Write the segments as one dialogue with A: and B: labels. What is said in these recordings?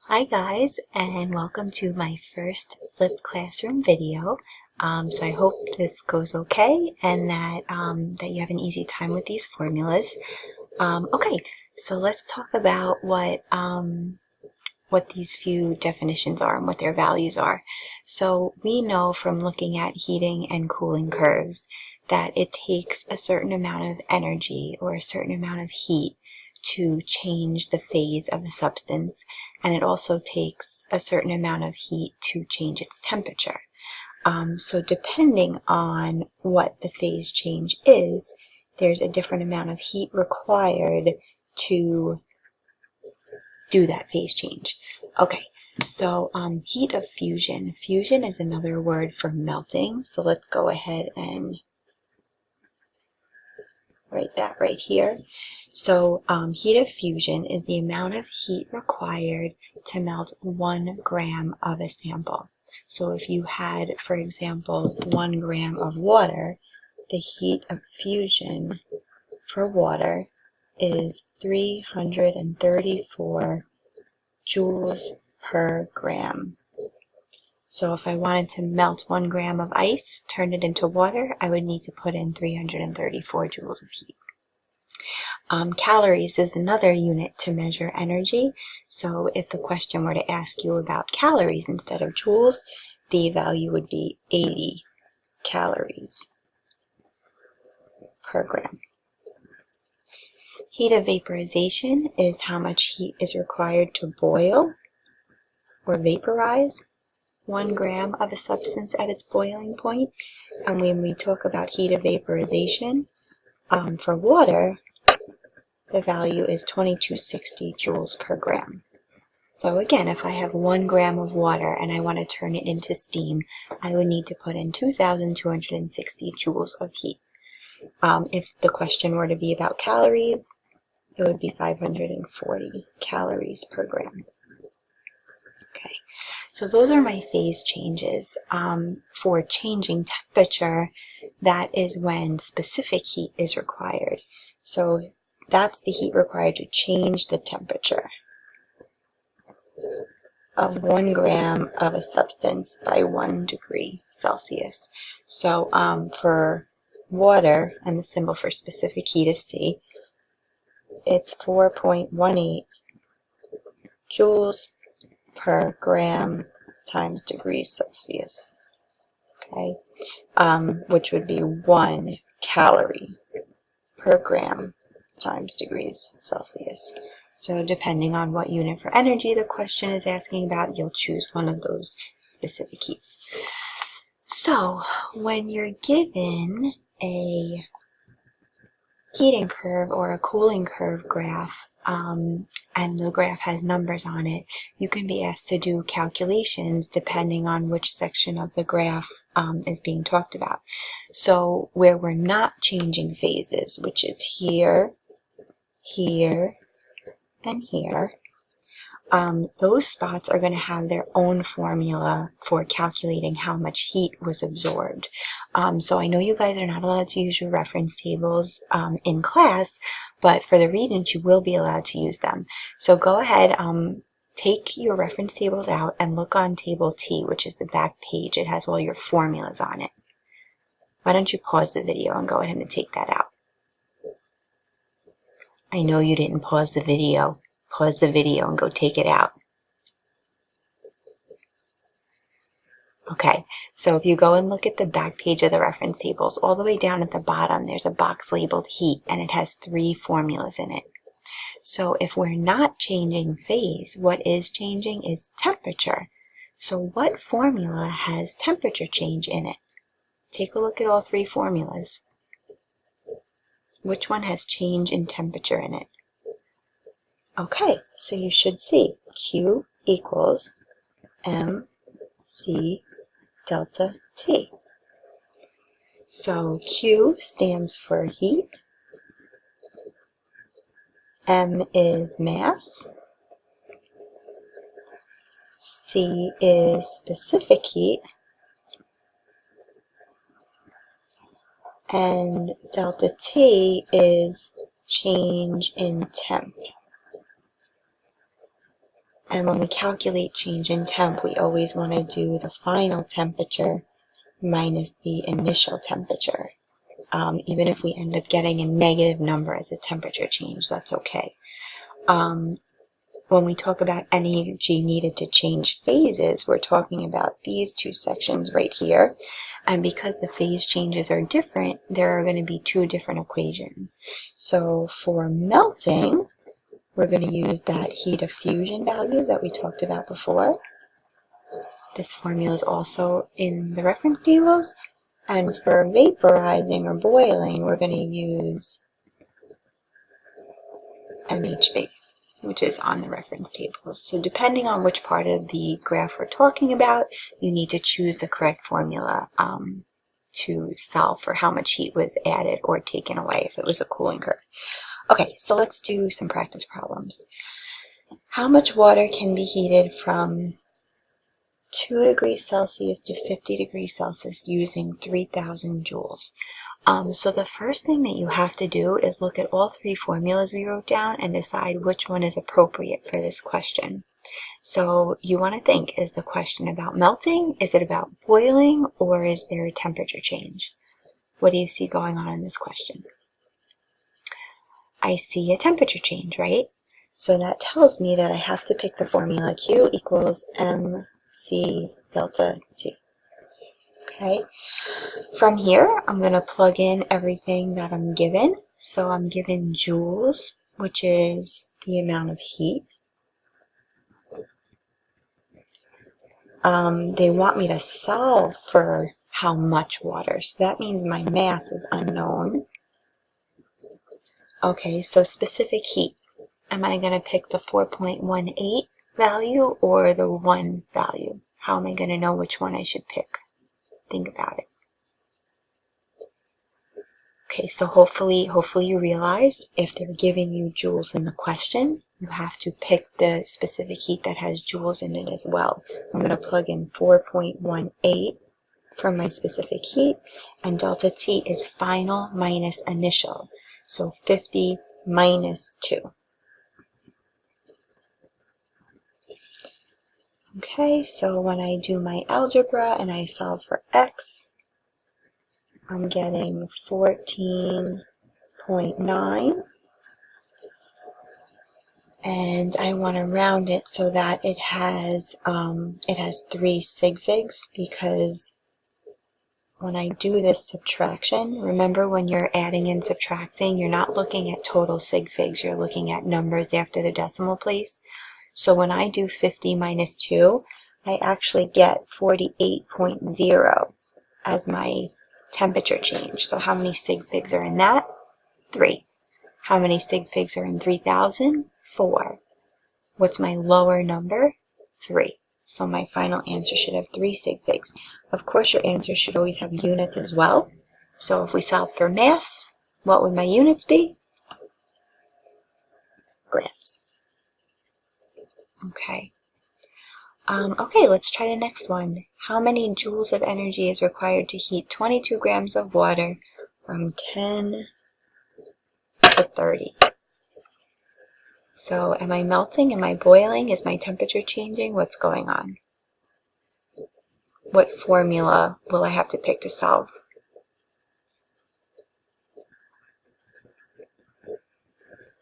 A: Hi guys, and welcome to my first flipped classroom video. So I hope this goes okay and that you have an easy time with these formulas. Okay, so let's talk about what these few definitions are and what their values are. So we know from looking at heating and cooling curves that it takes a certain amount of energy or a certain amount of heat to change the phase of a substance, and it also takes a certain amount of heat to change its temperature. So depending on what the phase change is, there's a different amount of heat required to do that phase change. Okay, so heat of fusion. Fusion is another word for melting, so let's go ahead and write that right here. So heat of fusion is the amount of heat required to melt 1 gram of a sample. So if you had, for example, 1 gram of water, the heat of fusion for water is 334 joules per gram. So if I wanted to melt 1 gram of ice, turn it into water, I would need to put in 334 joules of heat. Calories is another unit to measure energy. So if the question were to ask you about calories instead of joules, the value would be 80 calories per gram. Heat of vaporization is how much heat is required to boil or vaporize 1 gram of a substance at its boiling point. And when we talk about heat of vaporization, for water, the value is 2260 joules per gram. So again, if I have 1 gram of water and I want to turn it into steam, I would need to put in 2260 joules of heat. If the question were to be about calories, it would be 540 calories per gram. Okay, so those are my phase changes. For changing temperature, that is when specific heat is required. So that's the heat required to change the temperature of 1 gram of a substance by 1 degree Celsius. So for water, and the symbol for specific heat is C, it's 4.18 joules per gram times degrees Celsius, okay, which would be 1 calorie per gram times degrees Celsius. So depending on what unit for energy the question is asking about, you'll choose one of those specific heats. So when you're given a heating curve or a cooling curve graph, and the graph has numbers on it, you can be asked to do calculations depending on which section of the graph is being talked about. So where we're not changing phases, which is here, here, and here, those spots are going to have their own formula for calculating how much heat was absorbed. So I know you guys are not allowed to use your reference tables in class, but for the readings you will be allowed to use them. So go ahead, take your reference tables out and look on table T, which is the back page. It has all your formulas on it. Why don't you pause the video and go ahead and take that out? I know you didn't pause the video. Pause the video and go take it out. Okay, so if you go and look at the back page of the reference tables, all the way down at the bottom, there's a box labeled heat, and it has 3 formulas in it. So if we're not changing phase, what is changing is temperature. So what formula has temperature change in it? Take a look at all 3 formulas. Which one has change in temperature in it? Okay, so you should see Q equals mc delta T. So Q stands for heat, M is mass, C is specific heat, and delta T is change in temp. And when we calculate change in temp, we always want to do the final temperature minus the initial temperature. Even if we end up getting a negative number as a temperature change, that's okay. When we talk about energy needed to change phases, we're talking about these two sections right here. And because the phase changes are different, there are going to be two different equations. So for melting, we're going to use that heat of fusion value that we talked about before. This formula is also in the reference tables. And for vaporizing or boiling, we're going to use MHV, which is on the reference tables. So depending on which part of the graph we're talking about, you need to choose the correct formula to solve for how much heat was added or taken away if it was a cooling curve. Okay, so let's do some practice problems. How much water can be heated from 2 degrees Celsius to 50 degrees Celsius using 3,000 joules? So the first thing that you have to do is look at all three formulas we wrote down and decide which one is appropriate for this question. So you want to think, is the question about melting? Is it about boiling? Or is there a temperature change? What do you see going on in this question? I see a temperature change, right? So that tells me that I have to pick the formula Q equals mc delta T. Okay. From here, I'm going to plug in everything that I'm given. So I'm given joules, which is the amount of heat. They want me to solve for how much water. So that means my mass is unknown. Okay, so specific heat. Am I going to pick the 4.18 value or the 1 value? How am I going to know which one I should pick? Think about it. Okay, so hopefully you realized if they're giving you joules in the question, you have to pick the specific heat that has joules in it as well. I'm going to plug in 4.18 for my specific heat, and delta T is final minus initial, so 50 minus 2. Okay, so when I do my algebra and I solve for x, I'm getting 14.9, and I want to round it so that it has 3 sig figs, because when I do this subtraction, remember when you're adding and subtracting, you're not looking at total sig figs, you're looking at numbers after the decimal place. So when I do 50 minus 2, I actually get 48.0 as my temperature change. So how many sig figs are in that? 3. How many sig figs are in 3,000? 4. What's my lower number? 3. So my final answer should have 3 sig figs. Of course, your answer should always have units as well. So if we solve for mass, what would my units be? Grams. Okay. Okay, let's try the next one. How many joules of energy is required to heat 22 grams of water from 10 to 30? So am I melting? Am I boiling? Is my temperature changing? What's going on? What formula will I have to pick to solve?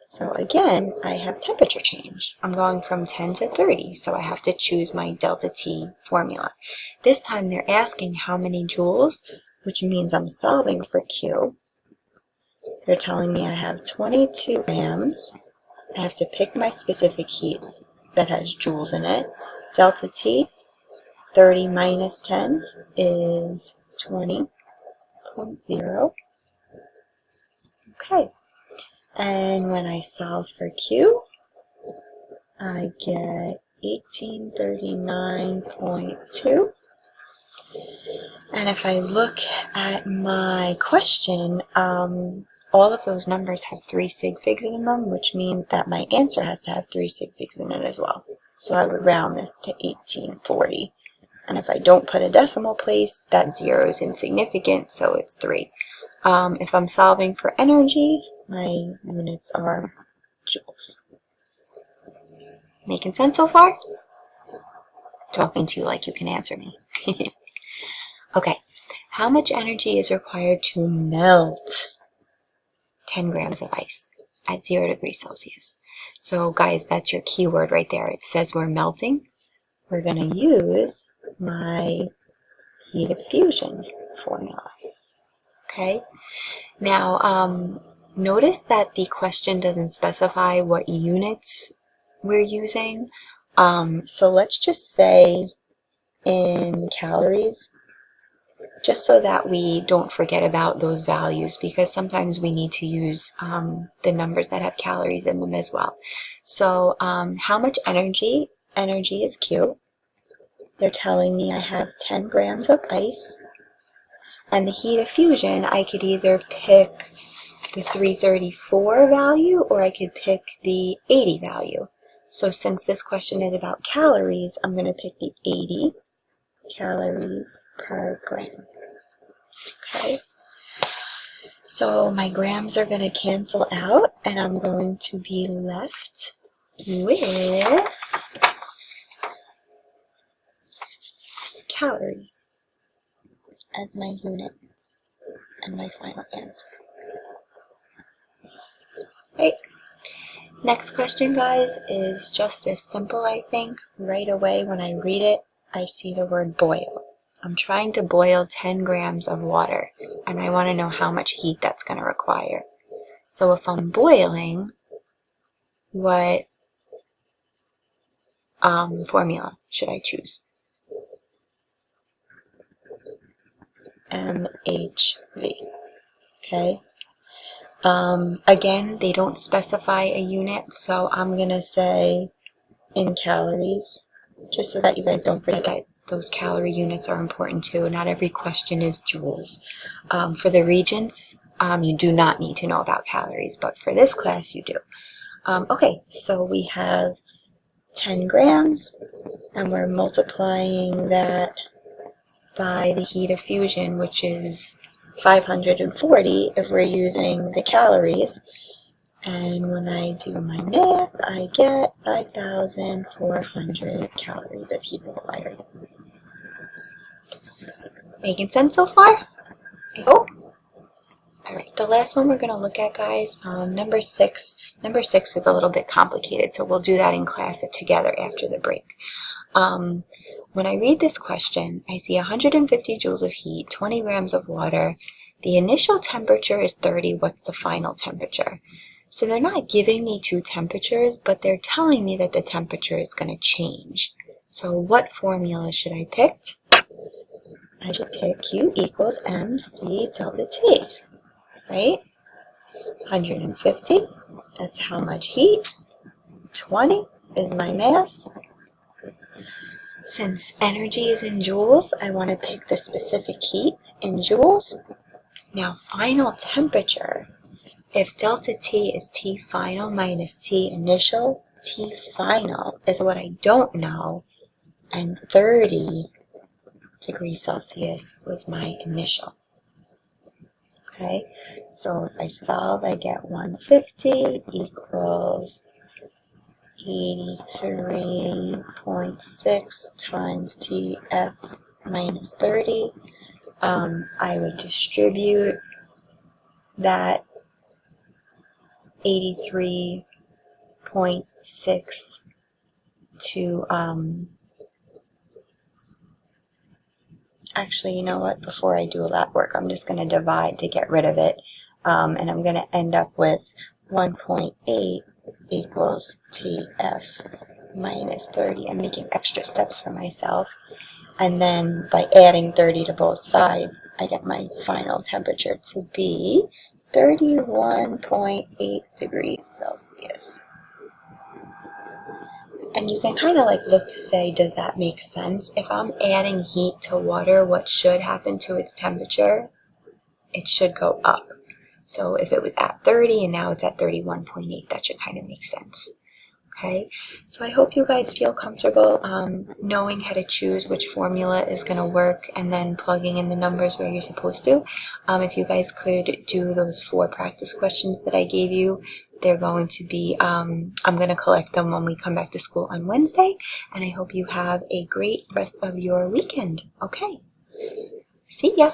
A: So again, I have temperature change. I'm going from 10 to 30, so I have to choose my delta T formula. This time they're asking how many joules, which means I'm solving for Q. They're telling me I have 22 grams. I have to pick my specific heat that has joules in it. Delta T, 30 minus 10 is 20.0. Okay. And when I solve for Q, I get 1839.2. And if I look at my question, all of those numbers have 3 sig figs in them, which means that my answer has to have 3 sig figs in it as well. So I would round this to 1840. And if I don't put a decimal place, that 0 is insignificant, so it's 3. If I'm solving for energy, my units are joules. Making sense so far? Talking to you like you can answer me. Okay, how much energy is required to melt 10 grams of ice at 0 degrees Celsius? So guys, that's your keyword right there. It says we're melting. We're going to use my heat of fusion formula. Okay, now notice that the question doesn't specify what units we're using. So let's just say in calories, just so that we don't forget about those values, because sometimes we need to use the numbers that have calories in them as well. So how much energy? Energy is Q. They're telling me I have 10 grams of ice. And the heat of fusion, I could either pick the 334 value or I could pick the 80 value. So since this question is about calories, I'm going to pick the 80 calories per gram. Okay, so my grams are going to cancel out and I'm going to be left with calories as my unit and my final answer. Right. Next question, guys, is just as simple, I think. Right away when I read it, I see the word boil. I'm trying to boil 10 grams of water, and I want to know how much heat that's going to require. So if I'm boiling, what formula should I choose? MHV. Okay. Again, they don't specify a unit, so I'm going to say in calories, just so that you guys don't forget that those calorie units are important too. Not every question is joules. For the Regents, you do not need to know about calories, but for this class, you do. Okay, so we have 10 grams, and we're multiplying that by the heat of fusion, which is 540 if we're using the calories. And when I do my math, I get 5,400 calories of heat required. Making sense so far? I hope. Alright, the last one we're going to look at, guys, number 6. Number 6 is a little bit complicated, so we'll do that in class together after the break. When I read this question, I see 150 joules of heat, 20 grams of water. The initial temperature is 30. What's the final temperature? So they're not giving me two temperatures, but they're telling me that the temperature is going to change. So what formula should I pick? I should pick Q equals MC delta T, right? 150, that's how much heat. 20 is my mass. Since energy is in joules, I want to pick the specific heat in joules. Now, final temperature. If delta T is T final minus T initial, T final is what I don't know, and 30 degrees Celsius was my initial. Okay, so if I solve, I get 150 equals 83.6 times TF minus 30. I would distribute that 83.6 to, actually, you know what, before I do that work, I'm just going to divide to get rid of it, and I'm going to end up with 1.8 equals TF minus 30. I'm making extra steps for myself, and then by adding 30 to both sides, I get my final temperature to be 31.8 degrees Celsius. And you can kind of like look to say, does that make sense? If I'm adding heat to water, what should happen to its temperature? It should go up. So if it was at 30 and now it's at 31.8, that should kind of make sense. Okay, so I hope you guys feel comfortable knowing how to choose which formula is going to work and then plugging in the numbers where you're supposed to. If you guys could do those 4 practice questions that I gave you they're going to be, I'm going to collect them when we come back to school on Wednesday, and I hope you have a great rest of your weekend. Okay, see ya.